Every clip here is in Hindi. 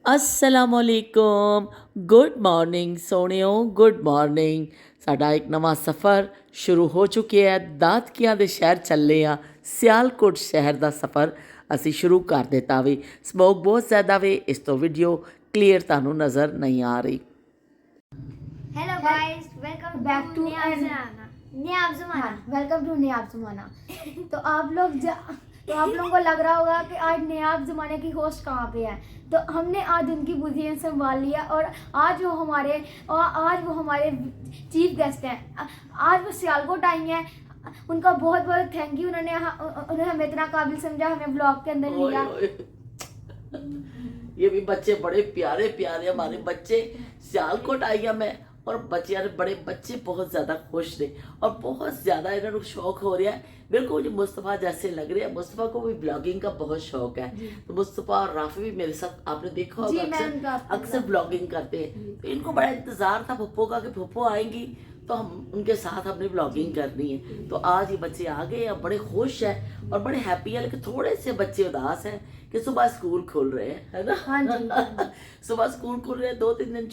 असलामुअलैकुम गुड मॉर्निंग सोनियो गुड मॉर्निंग। ਸਾਡਾ ਇੱਕ ਨਵਾਂ ਸਫ਼ਰ ਸ਼ੁਰੂ ਹੋ ਚੁੱਕਿਆ ਹੈ। ਦਾਦਕਿਆਂ ਦੇ ਸ਼ਹਿਰ ਚੱਲੇ ਆ। ਸਿਆਲਕੋਟ ਸ਼ਹਿਰ ਦਾ ਸਫ਼ਰ ਅਸੀਂ ਸ਼ੁਰੂ ਕਰ ਦਿੱਤਾ ਵੀ। ਸਮੋਕ ਬਹੁਤ ਜ਼ਿਆਦਾ ਵੇ, ਇਸ ਤੋਂ ਵੀਡੀਓ ਕਲੀਅਰ ਤੁਹਾਨੂੰ ਨਜ਼ਰ ਨਹੀਂ ਆ ਰਹੀ। Hello guys, welcome back to नियाब ज़माना। वेलकम टू नियाब ज़माना। तो आप लोगों को लग रहा होगा कि आज नियाब ज़माने की होस्ट कहाँ पे है। तो हमने आज उनकी पोजीशन संभाल लिया और आज वो हमारे चीफ गेस्ट हैं। आज वो सियालकोट आई हैं। उनका बहुत बहुत थैंक यू। उन्होंने हमें इतना काबिल समझा, हमें ब्लॉग के अंदर लिया। ये भी बच्चे बड़े प्यारे प्यारे हमारे बच्चे। सियालकोट आई हैं मैं और बच्चे यार बड़े बच्चे बहुत ज़्यादा खुश थे और बहुत ज़्यादा इन्होंने शौक हो रहा है। मेरे को मुझे मुस्तफ़ा जैसे लग रहे हैं। मुस्तफ़ा को भी ब्लॉगिंग का बहुत शौक है, तो मुस्तफ़ा और राफी भी मेरे साथ आपने देखा होगा अक्सर ब्लॉगिंग करते हैं। तो इनको बड़ा इंतज़ार था पप्पो का कि पप्पो आएंगी तो हम उनके साथ अपनी ब्लॉगिंग करनी है। तो आज ये बच्चे आ गए हैं, बड़े खुश हैं और बड़े हैप्पी हैं। लेकिन थोड़े से बच्चे उदास हैं कि सुबह स्कूल खुल रहे हैं, है ना। हाँ जी। सुबह स्कूल खुल रहे हैं, 2-3 दिन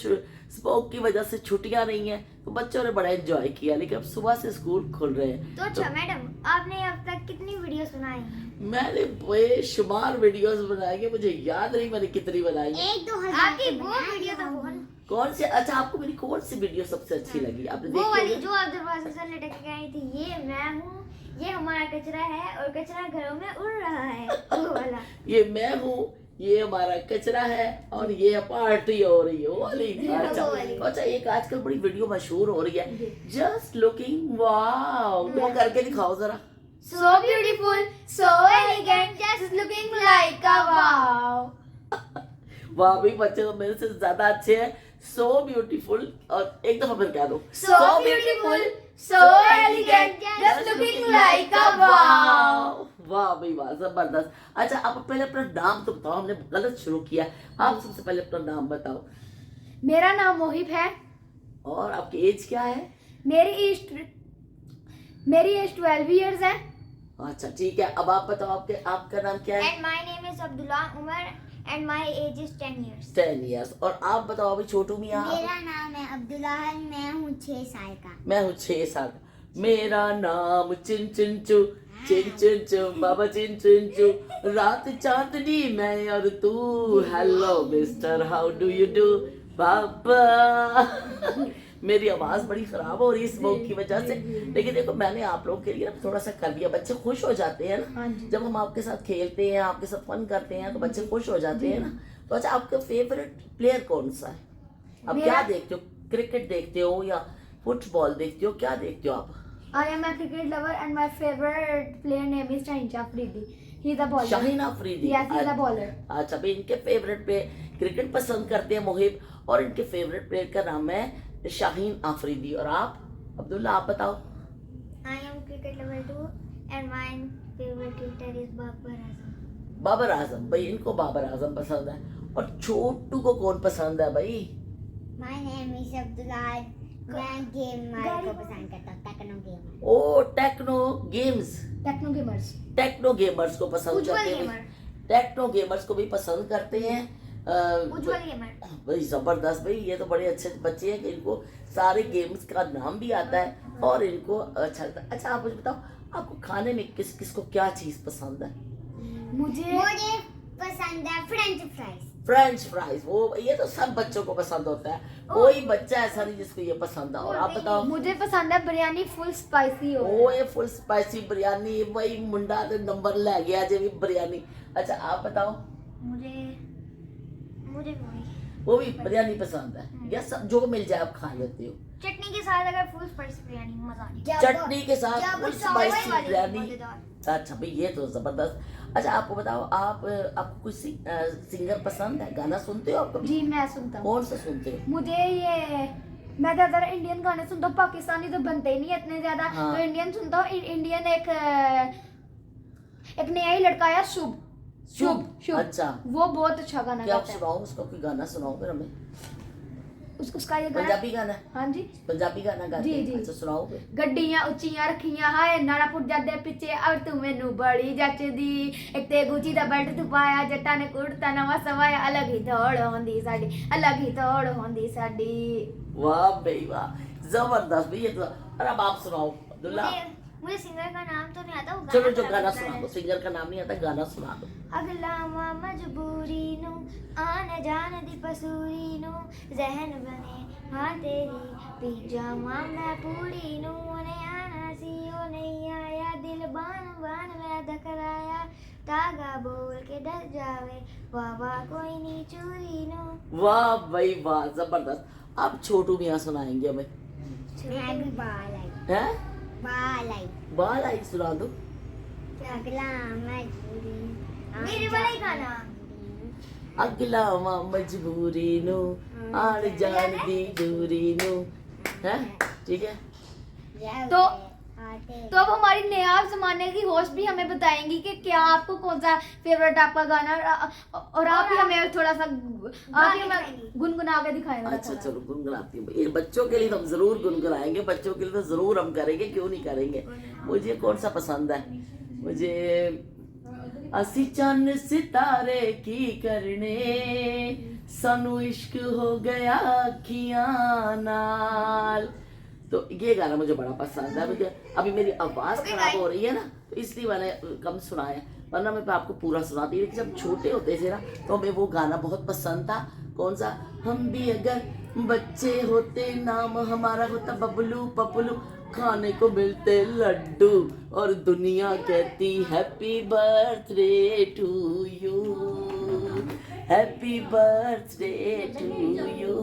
स्मोक की वजह से छुट्टियां नहीं है, तो बच्चों ने बड़ा एंजॉय किया। लेकिन अब सुबह से स्कूल खुल रहे हैं। तो अच्छा मैडम, आपने अब तक कितनी वीडियोस बनाई हैं? मैंने बेशुमार वीडियोस बनाई है, मुझे याद नहीं मैंने कितनी बनाई है। 1-2 आपकी वो वीडियो तो बोल। कौन से? अच्छा, आपको मेरी कौन सी वीडियो सबसे अच्छी लगी? आपने वो वाली देखी? जो आप दरवाजे से लटक के आई थी, ये मैं हूँ, ये हमारा कचरा है और कचरा घरों में उड़ रहा है, वो वाला। ये मैं हूँ, ये हमारा कचरा है और ये पार्टी हो रही है, वो वाली। अच्छा, एक आजकल बड़ी वीडियो मशहूर हो रही है, जस्ट लुकिंग वाओ। तुम करके दिखाओ जरा। So beautiful, so elegant, just looking like a wow. वाह भाई, बच्चे तो मेरे से ज्यादा अच्छे हैं। सो ब्यूटीफुल, और एक दफा फिर कह दो। So beautiful, so elegant, just looking like a wow. वाह भाई वाह, जबरदस्त। अच्छा, आप पहले अपना नाम तो बताओ, हमने गलत शुरू किया। आप सबसे पहले अपना नाम बताओ। मेरा नाम मोहिब है। और आपकी एज क्या है? मेरी एज 12 इयर्स है। अच्छा ठीक है, अब आप बताओ आपका नाम क्या है? And my name is Abdullah Umar and my age is 10 years. 10 years। और आप बताओ अभी छोटू मियाँ। मेरा नाम है अब्दुल्लाह, मैं हूँ 6 साल का। मैं हूँ 6 साल का। मेरा नाम चिन चिन चू, चिन चिन चू, बाबा चिन चिन चू। रात चांदनी मैं और तू, hello mister how do you do बाबा। मेरी आवाज़ बड़ी ख़राब हो रही है स्मोक की वजह से, लेकिन देखो मैंने आप लोगों के लिए थोड़ा सा कर दिया। बच्चे खुश हो जाते हैं ना जब हम आपके साथ खेलते हैं, आपके साथ फन करते हैं, तो बच्चे खुश हो जाते हैं ना। तो अच्छा, आपका फेवरेट प्लेयर कौन सा है? आप क्या देखते हो? क्रिकेट देखते हो या फुटबॉल देखते हो? क्या देखते हो आप? I am a cricket lover and my favorite player name is Shaheen Afridi. He is a bowler. Shaheen Afridi. Yes, he is a bowler. अच्छा भाई, इनके फेवरेट प्लेयर क्रिकेट पसंद करते हैं मोहिब, और इनके फेवरेट प्लेयर का नाम है शाहीन अफरीदी। और आप अब्दुल्ला, आप बताओ। I am cricket lover too and my favorite cricketer is Babar Azam. Babar Azam, भाई इनको बाबर आजम पसंद है। और छोटू को कौन पसंद है भाई? My name is अब्दुल्लाह, मैं गेमर को पसंद करता हूँ, techno gamer. Oh techno games, techno gamers. Techno gamers को पसंद उज्ज्वल करते गेमर। हैं। टेक्नो गेमर्स को भी पसंद करते हैं। उज्ज्वल गेमर। भाई जबरदस्त भाई, ये तो बड़े अच्छे बच्चे हैं कि इनको सारे गेम्स का नाम भी आता है और इनको अच्छा लगता है। अच्छा, आप मुझे बताओ, आपको खाने में किस को क्या चीज पसंद है? मुझे पसंद है फ्रेंच फ्राइज। फ्रेंच फ्राइज, वो ये तो सब बच्चों को पसंद होता है, कोई बच्चा ऐसा नहीं जिसको ये पसंद है। और आप बताओ। मुझे पसंद है बिरयानी फुल स्पाइसी हो। ओ ये फुल स्पाइसी बिरयानी, भाई मुंडा तो नंबर ले गया जे भी बिरयानी। अच्छा, आप बताओ। मुझे वो भी बिरयानी पसंद है या सब जो मिल जाए आप खा लेते हो? चटनी के साथ, अगर फुल स्पाइसी बिरयानी मजा आ जाए। चटनी के साथ फुल स्पाइसी बिरयानी। अच्छा भाई, ये तो जबरदस्त। अच्छा, आपको बताओ, आपको कोई सिंगर पसंद है? गाना सुनते हो आप कभी? जी, मैं सुनता हूँ। कौन सा सुनते हो? मैं ज्यादा इंडियन गाने सुनता हूँ। पाकिस्तानी तो बनते ही नहीं इतने ज्यादा। हाँ। तो इंडियन सुनता हूँ। इंडियन एक नया ही लड़का आया, शुभ। अच्छा, वो बहुत अच्छा गाना क्या आप गाता है। सुनाओ उसका कोई गाना, सुनाओ फिर हमें। उसका ये गाना। पंजाबी गाना, हाँ जी पंजाबी गाना गाते जी, हैं? जी। अच्छा सुनाओ फिर। ਗੱਡੀਆਂ ਉੱਚੀਆਂ ਰੱਖੀਆਂ ਹਾਏ ਨਾਲਾ ਪੁੱਟ ਜਾਂਦੇ ਪਿੱਛੇ ਔਰ ਤੂੰ ਮੈਨੂੰ ਬੜੀ ਜੱਚਦੀ ਇੱਕ ਤੇ ਗੁੱਚੀ ਦਾ ਬੈਲਟ ਤੂੰ ਪਾਇਆ ਜੱਟਾਂ ਨੇ ਕੁੜਤਾ ਨਵਾਂ ਸਵਾਇਆ ਅਲੱਗ ਹੀ ਦੌੜ ਹੁੰਦੀ ਸਾਡੀ ਅਲੱਗ ਹੀ ਦੌੜ ਹੁੰਦੀ ਸਾਡੀ। वाह भाई वाह, जबरदस्त भैया। तो और अब आप सुनाओ अब्दुल्ला। मुझे सिंगर का नाम तो नहीं आता, वो चलो जो अच्छा गाना लगता सुना है। दो, सिंगर का नाम नहीं आता, गाना सुना दो। अगलावा मजबूरी नू आन जान दी पसूरी नू जहन बने हाँ तेरी पी जावा मैं पूरी नू ने आना सी ओ नहीं आया दिल बान बान मैं दकराया तागा बोल के डर जावे वाह वाह कोई नहीं चूरी नू। वाह भाई वाह, जबरदस्त। अब छोटू मियाँ सुनाएंगे हमें, मैं भी बालाई हैं? बालाई बाल आई सुना दो। अगला मजबूरी मेरे वाला ही गाना। अगला मां मजबूरी नु आड़ जान दी दूरी नु, हैं? ठीक है। तो अब हमारी नयाब जमाने की होस्ट भी हमें बताएंगी कि क्या आपको कौन सा फेवरेट आपका गाना, और आप ही हमें थोड़ा सा आप ही हमें गुनगुना के दिखाएंगे। अच्छा चलो गुनगुनाती हूँ। ये बच्चों के लिए तो हम जरूर गुनगुनाएंगे, बच्चों के लिए तो जरूर हम करेंगे, क्यों नहीं करेंगे। मुझे कौन सा पसंद है, मुझे असी चन्न सितारे की करने सानू इश्क हो गया अखियां नाल। तो ये गाना मुझे बड़ा पसंद है। मुझे अभी मेरी आवाज़ खराब हो रही है ना, तो इसलिए मैंने कम सुनाया, वरना मैं आपको पूरा सुनाती। लेकिन जब छोटे होते थे ना तो हमें वो गाना बहुत पसंद था। कौन सा? हम भी अगर बच्चे होते नाम हमारा होता बबलू पपलू, खाने को मिलते लड्डू और दुनिया कहती happy birthday to you, happy birthday to you.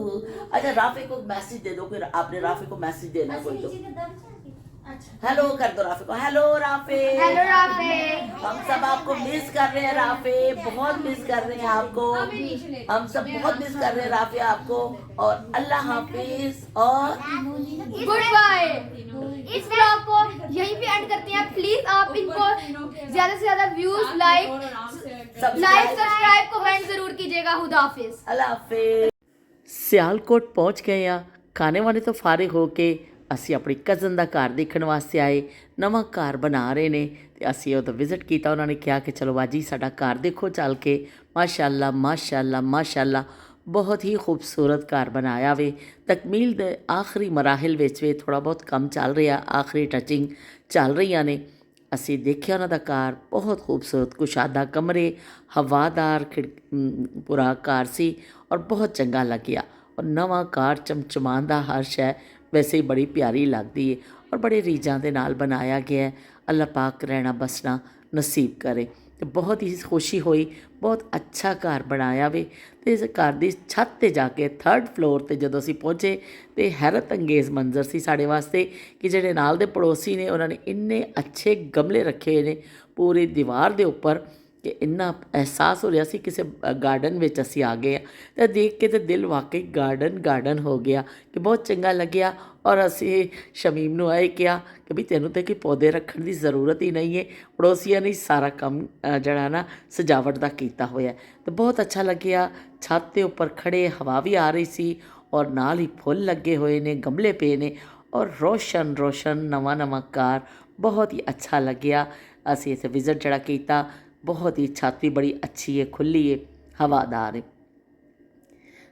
अच्छा राफे को मैसेज दे दो, फिर आपने राफे को मैसेज देना कोई तो। हेलो कर दो राफे को। Hello Rafe. Hello Rafe. हम सब आपको मिस कर रहे हैं राफे, बहुत मिस कर रहे हैं आपको, हम सब बहुत मिस कर रहे हैं राफे आपको। और अल्लाह हाफिज और गुड बाय। इस व्लॉग को यहीं पे एंड करते हैं। प्लीज आप इनको ज्यादा से ज्यादा व्यूज, लाइक सब्सक्राइब कमेंट जरूर कीजिएगा। खुदा हाफिज। अल्लाह हाफिज। सियालकोट पहुंच गए आ, खाने वाने तो फारिग हो के ਅਸੀਂ ਆਪਣੀ ਕਜ਼ਨ ਦਾ ਘਰ ਦੇਖਣ ਵਾਸਤੇ ਆਏ। ਨਵਾਂ ਘਰ ਬਣਾ ਰਹੇ ਨੇ ਤੇ ਅਸੀਂ ਉਹਦਾ ਵਿਜ਼ਿਟ ਕੀਤਾ। ਉਹਨਾਂ ਨੇ ਕਿਹਾ ਕਿ ਚਲੋ ਬਾਜੀ ਸਾਡਾ ਘਰ ਦੇਖੋ ਚੱਲ ਕੇ। ਮਾਸ਼ਾਅੱਲਾ ਮਾਸ਼ਾਅੱਲਾ ਮਾਸ਼ਾਅੱਲਾ, ਬਹੁਤ ਹੀ ਖੂਬਸੂਰਤ ਘਰ ਬਣਾਇਆ ਵੇ। ਤਕਮੀਲ ਦੇ ਆਖਰੀ ਮਰਾਹਿਲ ਵਿੱਚ ਵੇ, ਥੋੜ੍ਹਾ ਬਹੁਤ ਕੰਮ ਚੱਲ ਰਿਹਾ, ਆਖਰੀ ਟਚਿੰਗ ਚੱਲ ਰਹੀਆਂ ਨੇ। ਅਸੀਂ ਦੇਖਿਆ ਉਹਨਾਂ ਦਾ ਘਰ, ਬਹੁਤ ਖੂਬਸੂਰਤ ਕੁਸ਼ਾਦਾ ਕਮਰੇ, ਹਵਾਦਾਰ ਪੂਰਾ ਘਰ ਸੀ ਔਰ ਬਹੁਤ ਚੰਗਾ ਲੱਗਿਆ। ਔਰ ਨਵਾਂ ਘਰ ਚਮਚਮਾਉਂਦਾ ਹਰ ਸ਼ੈ वैसे ही बड़ी प्यारी लगती है और बड़े रीझां दे नाल बनाया गया है। अल्लाह पाक रहना बसना नसीब करे। तो बहुत ही खुशी हुई, बहुत अच्छा घर बनाया वे। तो इस घर की छत ते जाके 3rd फ्लोर ते जदों असीं पहुँचे तो हैरत अंगेज़ मंजर सी साढ़े वास्ते कि जिहड़े नाल दे पड़ोसी ने उन्होंने इन्ने अच्छे गमले रखे हुए ने पूरी दीवार दे उपर कि इन्ना एहसास हो रहा सी किसी गार्डन में असी आ गए हैं। तो देख के तो दिल वाकई गार्डन हो गया कि बहुत चंगा लग्या। और असी शमीम नूं आए कहा कि भी तेनों तो कि पौधे रखने की ज़रूरत ही नहीं है, पड़ोसियों ने सारा काम जड़ा ना सजावट का किया होया। तो बहुत अच्छा लग्या। छत के उपर खड़े, हवा भी आ रही सी और नाल ही फुल लगे हुए ने, गमले पे ने और रोशन रोशन नवा घर, बहुत ही अच्छा लग्या। असी इसे विजिट जड़ा किया, बहुत ही छत भी बड़ी अच्छी है, खुली है, हवादार है।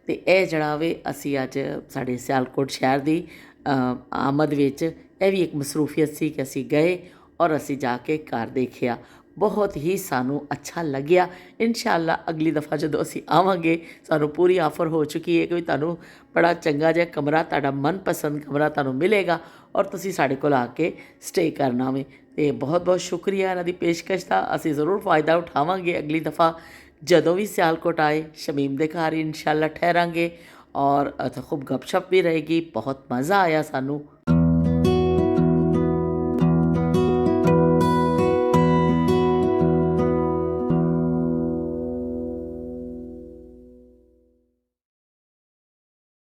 तो यह जड़ा वे असी अज साढ़े सियालकोट शहर की आमद विच यह भी एक मसरूफियत सी कि असी गए और असी जाके घर देखिया। बहुत ही सानू अच्छा लग्या। इंशाअल्लाह अगली दफ़ा जो असी आवांगे सानू पूरी ऑफर हो चुकी है कि तुहानू बड़ा चंगा जिहा कमरा, तुहाडा मनपसंद कमरा तुहानू मिलेगा और तुसी साडे कोल आके स्टे करना वे। तो बहुत बहुत शुक्रिया इन्हां दी पेशकश का। असी ज़रूर फ़ायदा उठावांगे अगली दफ़ा जदों भी सियालकोट आए। शमीम दे घर इंशाअल्लाह ठहरांगे और खूब गपशप भी रहेगी। बहुत मज़ा आया सानू।